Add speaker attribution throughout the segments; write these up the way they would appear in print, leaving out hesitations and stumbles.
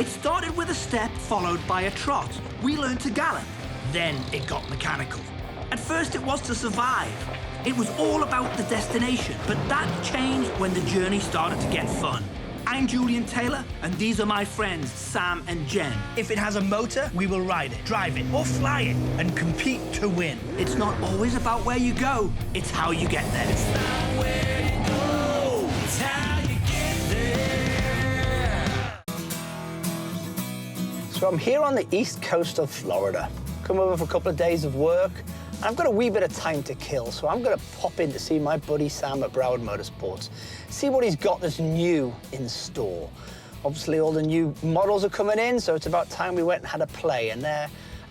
Speaker 1: It started with a step followed by a trot. We learned to gallop. Then it got mechanical. At first it was to survive. It was all about the destination, but that changed when the journey started to get fun. I'm Julian Taylor, and these are my friends, Sam and Jen. If it has a motor, we will ride it, drive it, or fly it, and compete to win. It's not always about where you go, it's how you get there. It's not where you go, it's how you get there.
Speaker 2: So I'm here on the east coast of Florida. Come over for a couple of days of work. I've got a wee bit of time to kill, so I'm going to pop in to see my buddy Sam at Broward Motorsports, see what he's got that's new in store. Obviously, all the new models are coming in, so it's about time we went and had a play. And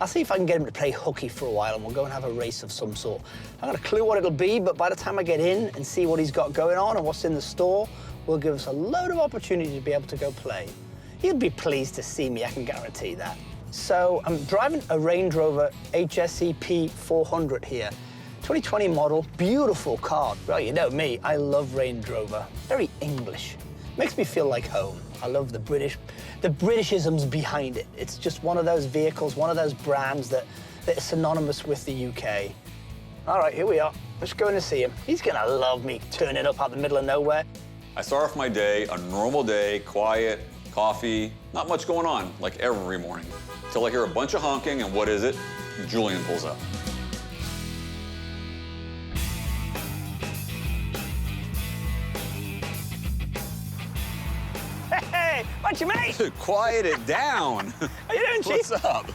Speaker 2: I'll see if I can get him to play hooky for a while, and we'll go and have a race of some sort. I haven't got a clue what it'll be, but by the time I get in and see what he's got going on and what's in the store, will give us a load of opportunity to be able to go play. He'll be pleased to see me, I can guarantee that. So I'm driving a Range Rover HSEP 400 here. 2020 model, beautiful car. Well, you know me, I love Range Rover. Very English. Makes me feel like home. I love the Britishisms behind it. It's just one of those vehicles, one of those brands that is synonymous with the UK. All right, here we are. Let's go in and see him. He's gonna love me turning up out the middle of nowhere.
Speaker 3: I start off my day, a normal day, quiet, coffee, not much going on, like every morning. Till I hear a bunch of honking, and what is it? Julian pulls up.
Speaker 2: Hey, what's your mate?
Speaker 3: Quiet it down.
Speaker 2: How you doing, Chief?
Speaker 3: What's up?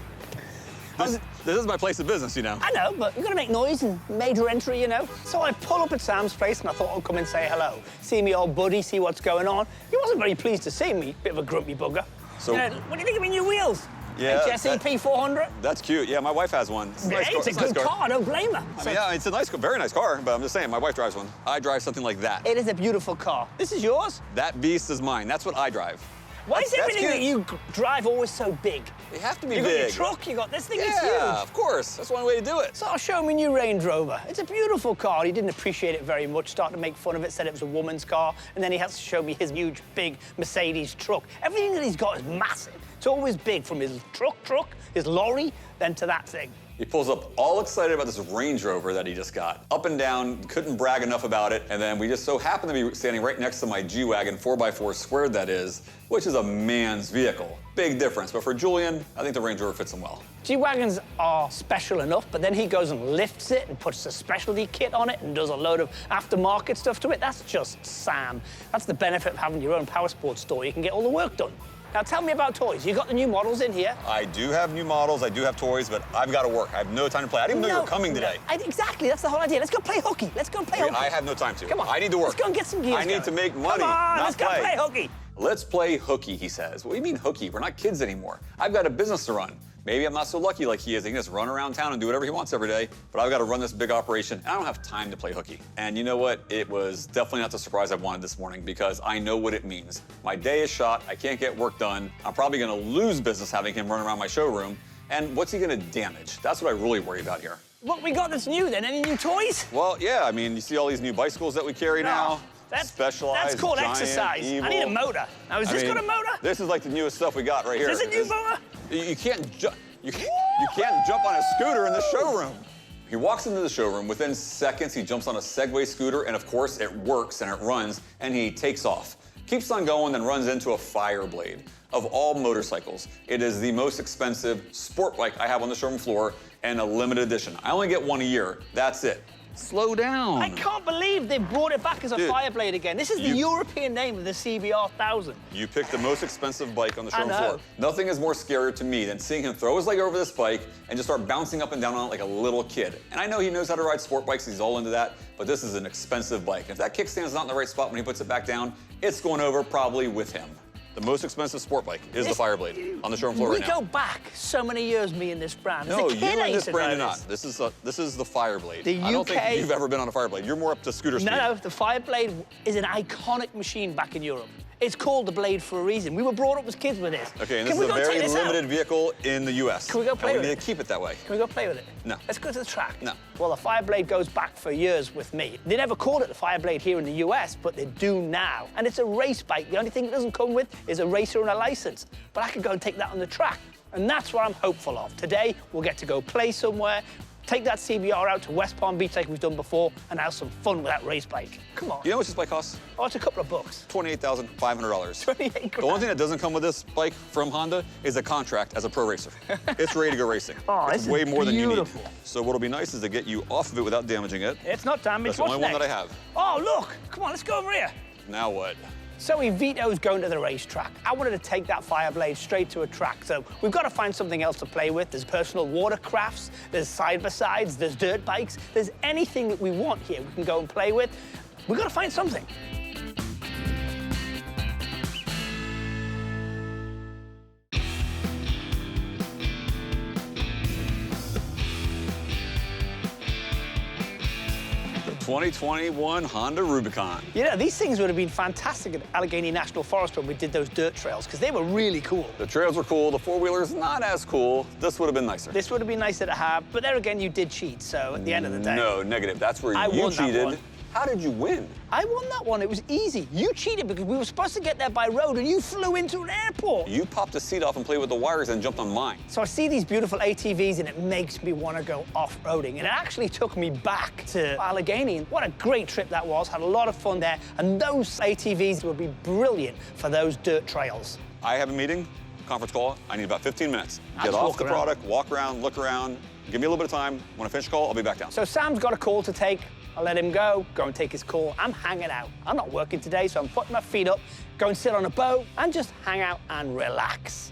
Speaker 3: This is my place of business, you know.
Speaker 2: I know, but you've got to make noise and major entry, you know. So I pull up at Sam's place, and I thought I'd come and say hello. See me old buddy, see what's going on. He wasn't very pleased to see me, bit of a grumpy bugger.
Speaker 3: So,
Speaker 2: you know, what do you think of my new wheels?
Speaker 3: Yeah,
Speaker 2: HSEP 400?
Speaker 3: That's cute. Yeah, my wife has one. It's a nice car.
Speaker 2: It's a good car. I don't blame her.
Speaker 3: I mean, yeah, it's a nice, very nice car, but I'm just saying, my wife drives one. I drive something like that.
Speaker 2: It is a beautiful car. This is yours?
Speaker 3: That beast is mine. That's what I drive.
Speaker 2: Why is everything that you drive always so big?
Speaker 3: They have to be
Speaker 2: big.
Speaker 3: You
Speaker 2: got your truck, you got this thing, it's huge.
Speaker 3: Yeah, of course. That's one way to do it.
Speaker 2: So I'll show him a new Range Rover. It's a beautiful car. He didn't appreciate it very much, started to make fun of it, said it was a woman's car, and then he has to show me his huge, big Mercedes truck. Everything that he's got is massive. It's always big, from his truck, his lorry, then to that thing.
Speaker 3: He pulls up all excited about this Range Rover that he just got. Up and down, couldn't brag enough about it. And then we just so happen to be standing right next to my G-Wagon 4x4 squared, that is, which is a man's vehicle. Big difference, but for Julian, I think the Range Rover fits him well.
Speaker 2: G-Wagons are special enough, but then he goes and lifts it and puts a specialty kit on it and does a load of aftermarket stuff to it. That's just Sam. That's the benefit of having your own power sports store. You can get all the work done. Now, tell me about toys. You got the new models in here?
Speaker 3: I do have new models, I do have toys, but I've got to work. I have no time to play. I didn't even know you were coming today.
Speaker 2: Exactly, that's the whole idea. Let's go play hooky. Let's go play hooky.
Speaker 3: I have no time to.
Speaker 2: Come on.
Speaker 3: I need to work.
Speaker 2: Let's go and get some gears
Speaker 3: I need to make money,
Speaker 2: Come on,
Speaker 3: not
Speaker 2: let's go play hooky.
Speaker 3: Let's play hooky, he says. What do you mean hooky? We're not kids anymore. I've got a business to run. Maybe I'm not so lucky like he is. He can just run around town and do whatever he wants every day, but I've got to run this big operation, and I don't have time to play hooky. And you know what? It was definitely not the surprise I wanted this morning, because I know what it means. My day is shot. I can't get work done. I'm probably going to lose business having him run around my showroom. And what's he going to damage? That's what I really worry about here.
Speaker 2: What we got that's new, then? Any new toys?
Speaker 3: Well, yeah. I mean, you see all these new bicycles that we carry now? Specialized,
Speaker 2: that's called
Speaker 3: giant,
Speaker 2: exercise.
Speaker 3: evil.
Speaker 2: I need a motor. Now, is this got a motor?
Speaker 3: This is like the newest stuff we got right here.
Speaker 2: Is this a new motor?
Speaker 3: You can't jump on a scooter in the showroom. He walks into the showroom. Within seconds, he jumps on a Segway scooter, and of course, it works and it runs, and he takes off. Keeps on going, then runs into a Fireblade. Of all motorcycles, it is the most expensive sport bike I have on the showroom floor, and a limited edition. I only get one a year. That's it. Slow down.
Speaker 2: I can't believe they brought it back as a Fireblade again. This is the European name of the CBR 1000.
Speaker 3: You picked the most expensive bike on the showroom floor. Nothing is more scary to me than seeing him throw his leg over this bike and just start bouncing up and down on it like a little kid. And I know he knows how to ride sport bikes, he's all into that, but this is an expensive bike. If that kickstand's not in the right spot when he puts it back down, it's going over probably with him. The most expensive sport bike is the Fireblade on the showroom floor right now.
Speaker 2: We go back so many years, me and this brand.
Speaker 3: No, you and this brand do not. This is the Fireblade. I don't think you've ever been on a Fireblade. You're more up to scooter speed.
Speaker 2: No, the Fireblade is an iconic machine back in Europe. It's called the Blade for a reason. We were brought up as kids with this.
Speaker 3: Okay, and this is a very limited vehicle in the U.S.
Speaker 2: Can we go play with it?
Speaker 3: We need to keep it that way.
Speaker 2: Can we go play with it?
Speaker 3: No.
Speaker 2: Let's go to the track.
Speaker 3: No.
Speaker 2: Well, the Fireblade goes back for years with me. They never called it the Fireblade here in the US, but they do now. And it's a race bike. The only thing it doesn't come with is a racer and a license. But I could go and take that on the track. And that's what I'm hopeful of. Today, we'll get to go play somewhere, take that CBR out to West Palm Beach like we've done before, and have some fun with that race bike. Come on.
Speaker 3: You know how much this bike costs?
Speaker 2: Oh, it's a couple of bucks.
Speaker 3: $28,500.
Speaker 2: 28 grand.
Speaker 3: The one thing that doesn't come with this bike from Honda is a contract as a pro racer. It's ready to go racing.
Speaker 2: Oh,
Speaker 3: it's
Speaker 2: this
Speaker 3: way
Speaker 2: is
Speaker 3: more than you need.
Speaker 2: beautiful.
Speaker 3: So what'll be nice is to get you off of it without damaging it.
Speaker 2: It's not damaged.
Speaker 3: That's the
Speaker 2: What's
Speaker 3: only one
Speaker 2: next?
Speaker 3: that I have.
Speaker 2: Oh, look. Come on, let's go over here.
Speaker 3: Now what?
Speaker 2: So Vito's going to the racetrack. I wanted to take that Fireblade straight to a track, so we've got to find something else to play with. There's personal watercrafts, there's side-by-sides, there's dirt bikes. There's anything that we want here we can go and play with. We've got to find something.
Speaker 3: The 2021 Honda Rubicon.
Speaker 2: You know, these things would have been fantastic at Allegheny National Forest when we did those dirt trails, because they were really cool.
Speaker 3: The trails were cool, the four-wheeler's not as cool. This would have been nicer.
Speaker 2: This would have been nicer to have, but there again, you did cheat, so at the end of the day...
Speaker 3: No, negative. That's where
Speaker 2: I
Speaker 3: you
Speaker 2: won that
Speaker 3: cheated.
Speaker 2: one.
Speaker 3: How did you win?
Speaker 2: I won that one. It was easy. You cheated because we were supposed to get there by road, and you flew into an airport.
Speaker 3: You popped the seat off and played with the wires and jumped on mine.
Speaker 2: So I see these beautiful ATVs, and it makes me want to go off-roading. And it actually took me back to Allegheny. And what a great trip that was. Had a lot of fun there. And those ATVs would be brilliant for those dirt trails.
Speaker 3: I have a meeting, conference call. I need about 15 minutes.
Speaker 2: I'll
Speaker 3: Get
Speaker 2: just
Speaker 3: off
Speaker 2: walk
Speaker 3: the
Speaker 2: around.
Speaker 3: product, walk around, look around. Give me a little bit of time. When I finish the call, I'll be back down.
Speaker 2: So Sam's got a call to take. I'll let him go and take his call. I'm hanging out. I'm not working today, so I'm putting my feet up, go and sit on a boat, and just hang out and relax.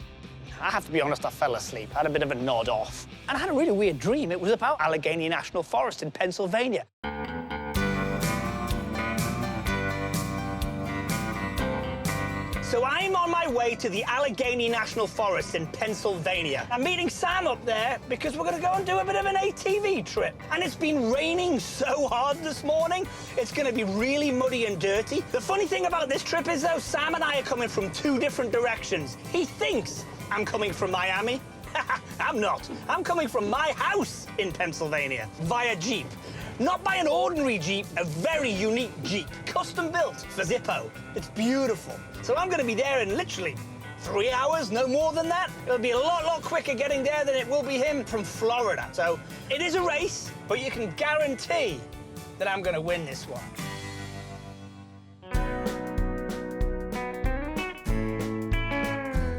Speaker 2: I have to be honest, I fell asleep. I had a bit of a nod off. And I had a really weird dream. It was about Allegheny National Forest in Pennsylvania. So I'm on my way to the Allegheny National Forest in Pennsylvania. I'm meeting Sam up there because we're gonna go and do a bit of an ATV trip. And it's been raining so hard this morning, it's gonna be really muddy and dirty. The funny thing about this trip is though, Sam and I are coming from two different directions. He thinks I'm coming from Miami. I'm not. I'm coming from my house in Pennsylvania via Jeep. Not by an ordinary Jeep, a very unique Jeep, custom built for Zippo. It's beautiful. So I'm gonna be there in literally 3 hours, no more than that. It'll be a lot quicker getting there than it will be him from Florida. So it is a race, but you can guarantee that I'm gonna win this one.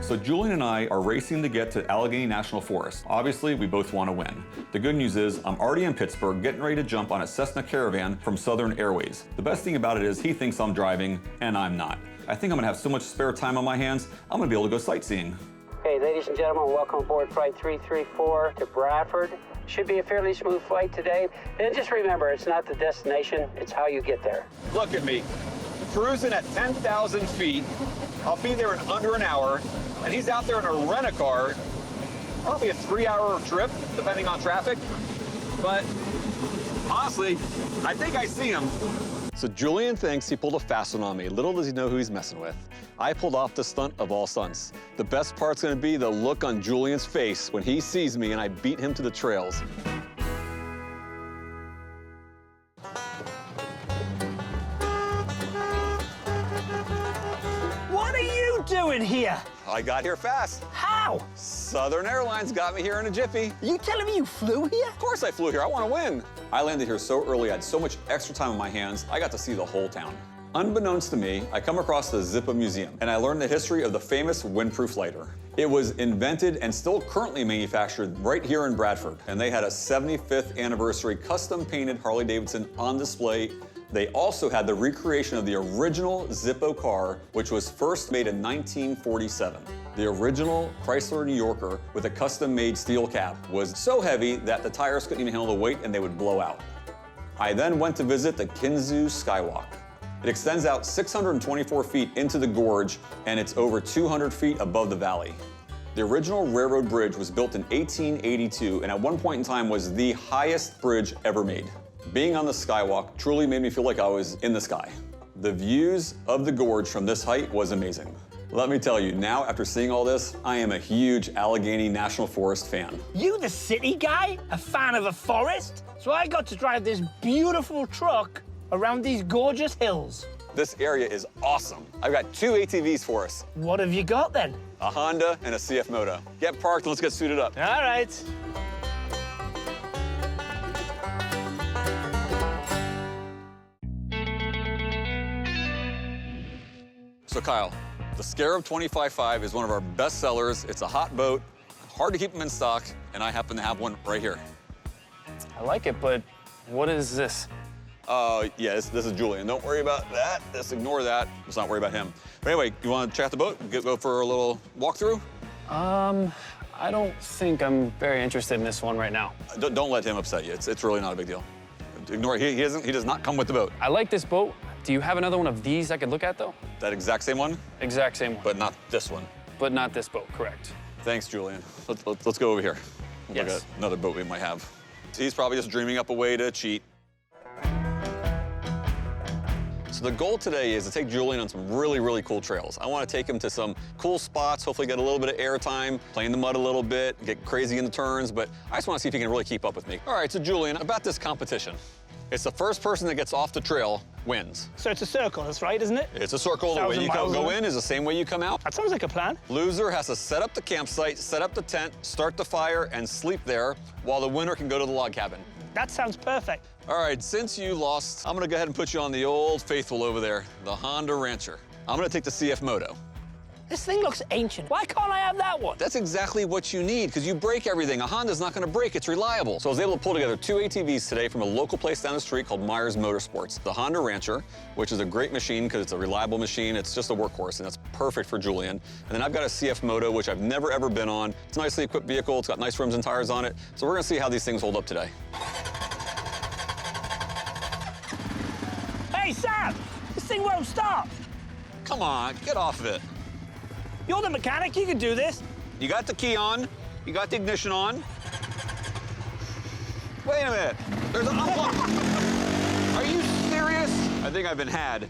Speaker 3: So Julian and I are racing to get to Allegheny National Forest. Obviously, we both want to win. The good news is I'm already in Pittsburgh getting ready to jump on a Cessna Caravan from Southern Airways. The best thing about it is he thinks I'm driving and I'm not. I think I'm gonna have so much spare time on my hands, I'm gonna be able to go sightseeing.
Speaker 4: Okay, ladies and gentlemen, welcome aboard Flight 334 to Bradford. Should be a fairly smooth flight today. And just remember, it's not the destination, it's how you get there.
Speaker 3: Look at me, cruising at 10,000 feet. I'll be there in under an hour, and he's out there in a rent-a-car. Probably a 3-hour trip, depending on traffic. But honestly, I think I see him. So Julian thinks he pulled a fast one on me. Little does he know who he's messing with. I pulled off the stunt of all stunts. The best part's gonna be the look on Julian's face when he sees me and I beat him to the trails.
Speaker 2: What are you doing here?
Speaker 3: I got here fast.
Speaker 2: How?
Speaker 3: Southern Airlines got me here in a jiffy.
Speaker 2: You telling me you flew here?
Speaker 3: Of course I flew here, I want to win. I landed here so early, I had so much extra time on my hands, I got to see the whole town. Unbeknownst to me, I come across the Zippo Museum, and I learned the history of the famous windproof lighter. It was invented and still currently manufactured right here in Bradford, and they had a 75th anniversary custom-painted Harley-Davidson on display. They also had the recreation of the original Zippo car, which was first made in 1947. The original Chrysler New Yorker with a custom-made steel cab was so heavy that the tires couldn't even handle the weight and they would blow out. I then went to visit the Kinzu Skywalk. It extends out 624 feet into the gorge, and it's over 200 feet above the valley. The original railroad bridge was built in 1882, and at one point in time was the highest bridge ever made. Being on the Skywalk truly made me feel like I was in the sky. The views of the gorge from this height was amazing. Let me tell you, now after seeing all this, I am a huge Allegheny National Forest fan.
Speaker 2: You the city guy? A fan of a forest? So I got to drive this beautiful truck around these gorgeous hills.
Speaker 3: This area is awesome. I've got 2 ATVs for us.
Speaker 2: What have you got then?
Speaker 3: A Honda and a CF Moto. Get parked and let's get suited up.
Speaker 2: All right.
Speaker 3: So Kyle, the Scarab 25.5 is one of our best sellers. It's a hot boat, hard to keep them in stock, and I happen to have one right here.
Speaker 5: I like it, but what is this?
Speaker 3: Yeah, this is Julian. Don't worry about that. Just ignore that. Let's not worry about him. But anyway, you want to check out the boat? Go for a little walkthrough?
Speaker 5: I don't think I'm very interested in this one right now.
Speaker 3: Don't let him upset you. It's really not a big deal. Ignore it. He does not come with the boat.
Speaker 5: I like this boat. Do you have another one of these I could look at, though?
Speaker 3: That exact same one,
Speaker 5: Exact same one.
Speaker 3: but not this one.
Speaker 5: But not this boat, correct.
Speaker 3: Thanks, Julian. Let's go over here.
Speaker 5: Yes.
Speaker 3: Look at another boat we might have. He's probably just dreaming up a way to cheat. So the goal today is to take Julian on some really, really cool trails. I want to take him to some cool spots, hopefully get a little bit of air time, play in the mud a little bit, get crazy in the turns, but I just want to see if he can really keep up with me. All right, so Julian, about this competition. It's the first person that gets off the trail wins.
Speaker 2: So it's a circle, that's right, isn't it?
Speaker 3: It's a circle. The way
Speaker 2: 1,000
Speaker 3: you
Speaker 2: miles
Speaker 3: go
Speaker 2: away.
Speaker 3: in is the same way you come out.
Speaker 2: That sounds like a plan.
Speaker 3: Loser has to set up the campsite, set up the tent, start the fire, and sleep there, while the winner can go to the log cabin.
Speaker 2: That sounds perfect.
Speaker 3: All right, since you lost, I'm gonna go ahead and put you on the old faithful over there, the Honda Rancher. I'm gonna take the CF Moto.
Speaker 2: This thing looks ancient. Why can't I have that one?
Speaker 3: That's exactly what you need, because you break everything. A Honda's not gonna break, it's reliable. So I was able to pull together 2 ATVs today from a local place down the street called Myers Motorsports. The Honda Rancher, which is a great machine because it's a reliable machine. It's just a workhorse, and that's perfect for Julian. And then I've got a CF Moto, which I've never, ever been on. It's a nicely equipped vehicle. It's got nice rims and tires on it. So we're gonna see how these things hold up today.
Speaker 2: Hey, Sam! This thing won't start.
Speaker 3: Come on, get off of it.
Speaker 2: You're the mechanic, you can do this.
Speaker 3: You got the key on, you got the ignition on. Wait a minute, there's an unlock. Are you serious? I think I've been had.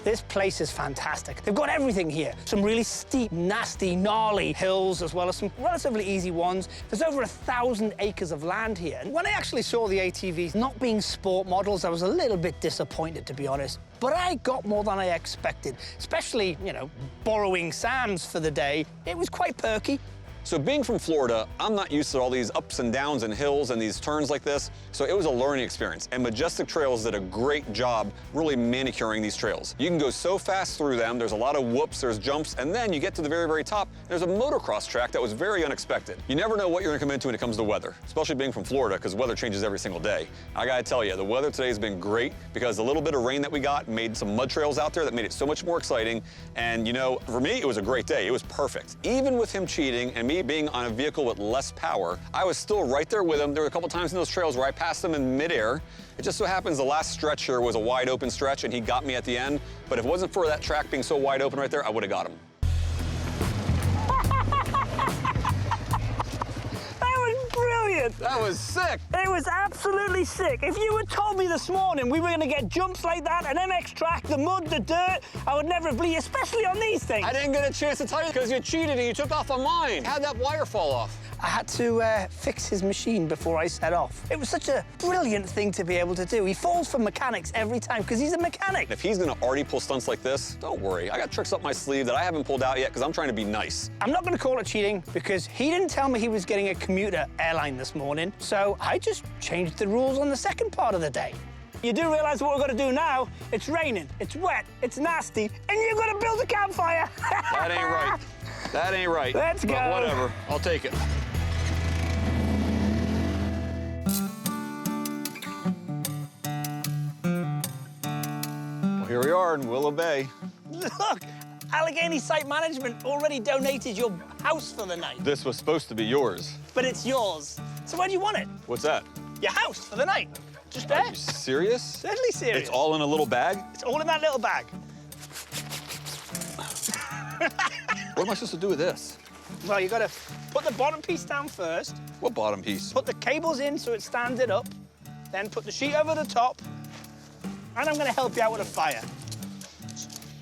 Speaker 2: This place is fantastic. They've got everything here. Some really steep, nasty, gnarly hills, as well as some relatively easy ones. There's over 1,000 acres of land here. And when I actually saw the ATVs not being sport models, I was a little bit disappointed, to be honest. But I got more than I expected, especially, you know, borrowing Sam's for the day. It was quite perky.
Speaker 3: So being from Florida, I'm not used to all these ups and downs and hills and these turns like this, so it was a learning experience. And Majestic Trails did a great job really manicuring these trails. You can go so fast through them, there's a lot of whoops, there's jumps, and then you get to the very, very top, there's a motocross track that was very unexpected. You never know what you're gonna come into when it comes to weather, especially being from Florida, because weather changes every single day. I gotta tell you, the weather today has been great because the little bit of rain that we got made some mud trails out there that made it so much more exciting. And you know, for me, it was a great day. It was perfect. Even with him cheating and me being on a vehicle with less power, I was still right there with him. There were a couple times in those trails where I passed him in midair. It just so happens the last stretch here was a wide open stretch and he got me at the end. But if it wasn't for that track being so wide open right there, I would have got him.
Speaker 2: That was brilliant.
Speaker 3: That was sick.
Speaker 2: It was absolutely sick. If you had told me this morning we were going to get jumps like that, an MX track, the mud, the dirt, I would never have believed you, especially on these things.
Speaker 3: I didn't get a chance to tell you because you cheated and you took off on mine. How'd that wire fall off?
Speaker 2: I had to fix his machine before I set off. It was such a brilliant thing to be able to do. He falls for mechanics every time because he's a mechanic.
Speaker 3: If he's gonna already pull stunts like this, don't worry. I got tricks up my sleeve that I haven't pulled out yet because I'm trying to be nice.
Speaker 2: I'm not going to call it cheating because he didn't tell me he was getting a commuter airline this morning, so I just changed the rules on the second part of the day. You do realize what we're going to do now? It's raining, it's wet, it's nasty, and you're going to build a campfire.
Speaker 3: That ain't right. That ain't right.
Speaker 2: Let's go.
Speaker 3: But whatever, I'll take it. Well, here we are in Willow Bay.
Speaker 2: Look, Allegheny Site Management already donated your house for the night,
Speaker 3: This was supposed to be yours.
Speaker 2: but it's yours. So where do you want it?
Speaker 3: What's that?
Speaker 2: Your house for the night. Just there.
Speaker 3: Are you serious?
Speaker 2: Deadly serious.
Speaker 3: It's all in a little bag?
Speaker 2: It's all in that little bag.
Speaker 3: What am I supposed to do with this?
Speaker 2: Well, you gotta put the bottom piece down first,
Speaker 3: What bottom piece?
Speaker 2: put the cables in so it stands it up, then put the sheet over the top, And I'm going to help you out with a fire.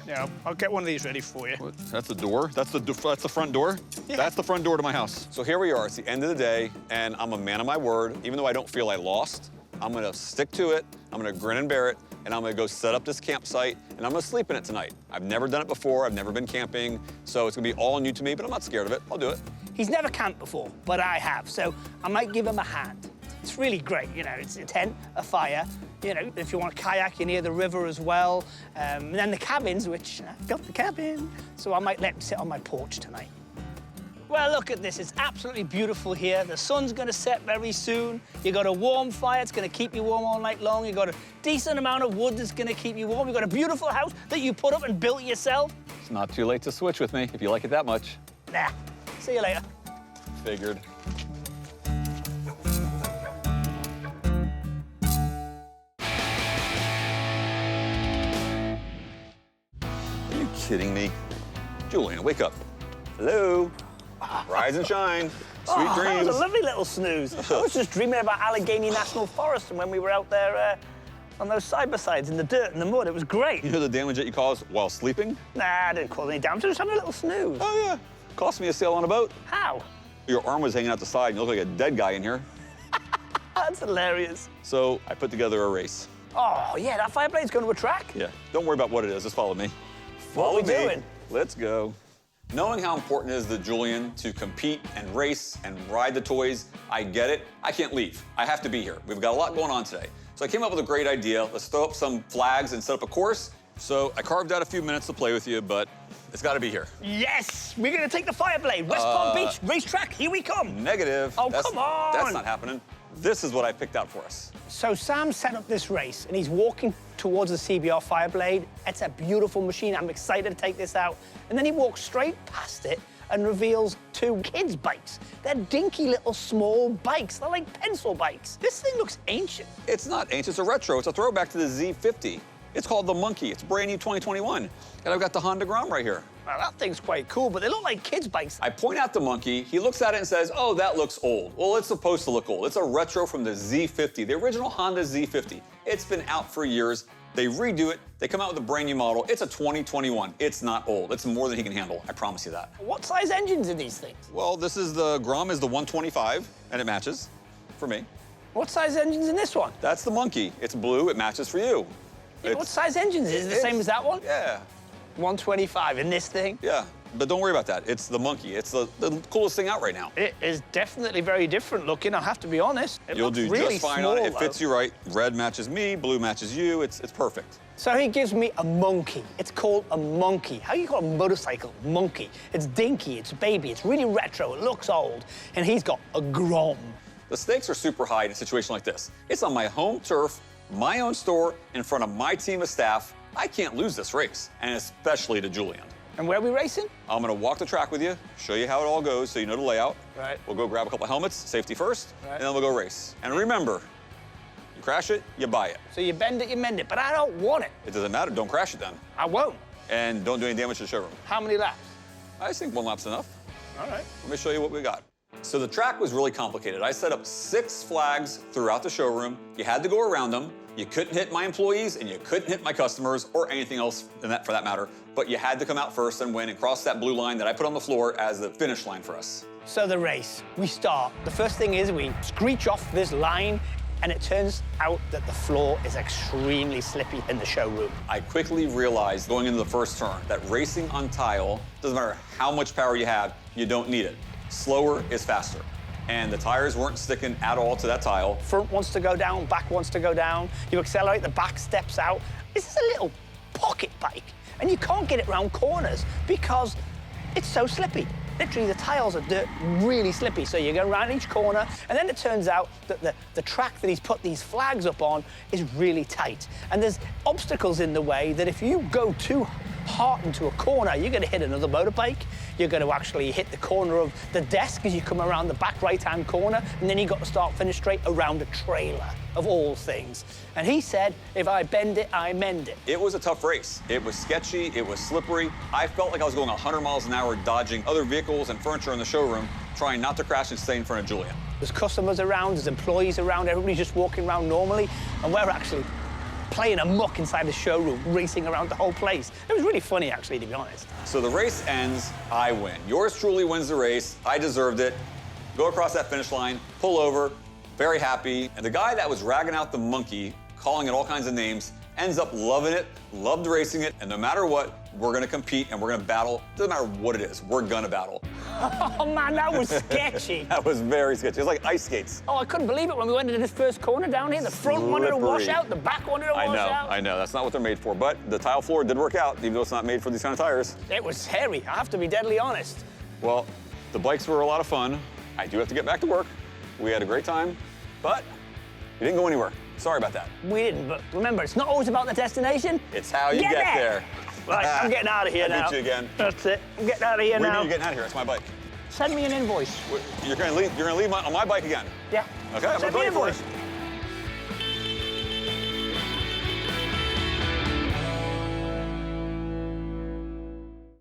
Speaker 2: Yeah, I'll get one of these ready for you.
Speaker 3: What? That's the door? That's the front door?
Speaker 2: Yeah.
Speaker 3: That's the front door to my house. So here we are. It's the end of the day, and I'm a man of my word. Even though I don't feel I lost, I'm going to stick to it. I'm going to grin and bear it, and I'm going to go set up this campsite, and I'm going to sleep in it tonight. I've never done it before. I've never been camping, so it's going to be all new to me, but I'm not scared of it. I'll do it.
Speaker 2: He's never camped before, but I have, so I might give him a hand. It's really great, you know, it's a tent, a fire. You know, if you want to kayak, you're near the river as well. And then the cabins, which I've got the cabin, so I might let him sit on my porch tonight. Well, look at this. It's absolutely beautiful here. The sun's going to set very soon. You got a warm fire. It's going to keep you warm all night long. You got a decent amount of wood that's going to keep you warm. You got a beautiful house that you put up and built yourself.
Speaker 3: It's not too late to switch with me if you like it that much.
Speaker 2: Nah. See you later.
Speaker 3: Figured. Are you kidding me? Julian, wake up. Hello. Rise and shine. Sweet
Speaker 2: That
Speaker 3: dreams.
Speaker 2: was a lovely little snooze. I was just dreaming about Allegheny National Forest and when we were out there on those side-by-sides in the dirt and the mud. It was great.
Speaker 3: You know the damage that you caused while sleeping?
Speaker 2: Nah, I didn't cause any damage. I was just having a little snooze.
Speaker 3: Oh, yeah. Cost me a sail on a boat.
Speaker 2: How?
Speaker 3: Your arm was hanging out the side and you look like a dead guy in here.
Speaker 2: That's hilarious.
Speaker 3: So I put together a race.
Speaker 2: Oh, yeah, that fireblade's going to a track?
Speaker 3: Yeah. Don't worry about what it is. Just follow me.
Speaker 2: What are we
Speaker 3: me.
Speaker 2: doing?
Speaker 3: Let's go. Knowing how important it is to Julian to compete and race and ride the toys, I get it. I can't leave. I have to be here. We've got a lot going on today. So I came up with a great idea. Let's throw up some flags and set up a course. So I carved out a few minutes to play with you, but it's got to be here.
Speaker 2: Yes! We're going to take the fireblade. West Palm Beach racetrack. Here we come.
Speaker 3: Negative.
Speaker 2: Oh, come on.
Speaker 3: That's not happening. This is what I picked out for us.
Speaker 2: So Sam set up this race, and he's walking towards the CBR Fireblade. It's a beautiful machine. I'm excited to take this out. And then he walks straight past it and reveals two kids' bikes. They're dinky little small bikes. They're like pencil bikes. This thing looks ancient.
Speaker 3: It's not ancient. It's a retro. It's a throwback to the Z50. It's called the Monkey. It's brand new 2021. And I've got the Honda Grom right here.
Speaker 2: Well, that thing's quite cool, but they look like kids' bikes.
Speaker 3: I point out the Monkey. He looks at it and says, oh, that looks old. Well, it's supposed to look old. It's a retro from the Z50, the original Honda Z50. It's been out for years. They redo it. They come out with a brand new model. It's a 2021. It's not old. It's more than he can handle. I promise you that.
Speaker 2: What size engines are these things?
Speaker 3: Well, this is the Grom is the 125, and it matches for me.
Speaker 2: What size engine's in this one?
Speaker 3: That's the Monkey. It's blue. It matches for you.
Speaker 2: Yeah, what size engines is it? The same as that one?
Speaker 3: Yeah.
Speaker 2: 125 in this thing?
Speaker 3: Yeah, but don't worry about that. It's the Monkey. It's the coolest thing out right now.
Speaker 2: It is definitely very different looking, I have to be honest. It
Speaker 3: You'll
Speaker 2: looks
Speaker 3: do
Speaker 2: really
Speaker 3: just fine
Speaker 2: small,
Speaker 3: on it. It
Speaker 2: though.
Speaker 3: fits you right. Red matches me, blue matches you. It's perfect.
Speaker 2: So he gives me a monkey. It's called a monkey. How you call a motorcycle monkey? It's dinky, it's baby, it's really retro, it looks old. And he's got a Grom.
Speaker 3: The stakes are super high in a situation like this. It's on my home turf, my own store, in front of my team of staff. I can't lose this race, and especially to Julian.
Speaker 2: And where are we racing?
Speaker 3: I'm gonna walk the track with you, show you how it all goes so you know the layout.
Speaker 2: Right.
Speaker 3: We'll go grab a couple helmets, safety first,
Speaker 2: Right.
Speaker 3: and then we'll go race. And remember, you crash it, you buy it.
Speaker 2: So you bend it, you mend it, but I don't want it.
Speaker 3: It doesn't matter, don't crash it then.
Speaker 2: I won't.
Speaker 3: And don't do any damage to the showroom.
Speaker 2: How many laps?
Speaker 3: I just think one lap's enough.
Speaker 2: All right.
Speaker 3: Let me show you what we got. So the track was really complicated. I set up 6 flags throughout the showroom. You had to go around them. You couldn't hit my employees and you couldn't hit my customers or anything else for that matter, but you had to come out first and win and cross that blue line that I put on the floor as the finish line for us.
Speaker 2: So the race, we start. The first thing is we screech off this line, and it turns out that the floor is extremely slippy in the showroom.
Speaker 3: I quickly realized going into the first turn that racing on tile, doesn't matter how much power you have, you don't need it. Slower is faster. And the tires weren't sticking at all to that tile.
Speaker 2: Front wants to go down, back wants to go down. You accelerate, the back steps out. This is a little pocket bike, and you can't get it round corners because it's so slippy. Literally, the tiles are really slippy, so you go around each corner, and then it turns out that the track that he's put these flags up on is really tight. And there's obstacles in the way that if you go too hard into a corner, you're gonna hit another motorbike. You're gonna actually hit the corner of the desk as you come around the back right-hand corner, and then you got to start finish straight around a trailer, of all things. And he said, if I bend it, I mend it.
Speaker 3: It was a tough race. It was sketchy, it was slippery. I felt like I was going 100 miles an hour dodging other vehicles and furniture in the showroom, trying not to crash and stay in front of Julian.
Speaker 2: There's customers around, there's employees around, everybody's just walking around normally, and we're actually playing amok inside the showroom, racing around the whole place. It was really funny, actually, to be honest.
Speaker 3: So the race ends, I win. Yours truly wins the race. I deserved it. Go across that finish line, pull over, very happy. And the guy that was ragging out the monkey, calling it all kinds of names, ends up loving it, loved racing it, and no matter what, we're gonna compete and we're gonna battle. Doesn't matter what it is, we're gonna battle.
Speaker 2: Oh, man, that was sketchy.
Speaker 3: That was very sketchy. It was like ice skates.
Speaker 2: Oh, I couldn't believe it when we went into this first corner down here. The front wanted to wash out, the back wanted to wash out.
Speaker 3: I know, that's not what they're made for, but the tile floor did work out, even though it's not made for these kind of tires.
Speaker 2: It was hairy, I have to be deadly honest.
Speaker 3: Well, the bikes were a lot of fun. I do have to get back to work. We had a great time, but we didn't go anywhere. Sorry about that.
Speaker 2: We didn't, but remember, it's not always about the destination.
Speaker 3: It's how you get there.
Speaker 2: Right, I'm getting out of here now.
Speaker 3: I beat you again.
Speaker 2: That's it. I'm getting out of here
Speaker 3: What do you
Speaker 2: now.
Speaker 3: mean you're getting out of here? It's my bike.
Speaker 2: Send me an invoice.
Speaker 3: You're gonna leave on my bike again?
Speaker 2: Yeah.
Speaker 3: Okay, I'm
Speaker 2: Send
Speaker 3: gonna
Speaker 2: me
Speaker 3: pay
Speaker 2: an
Speaker 3: for it.
Speaker 2: invoice.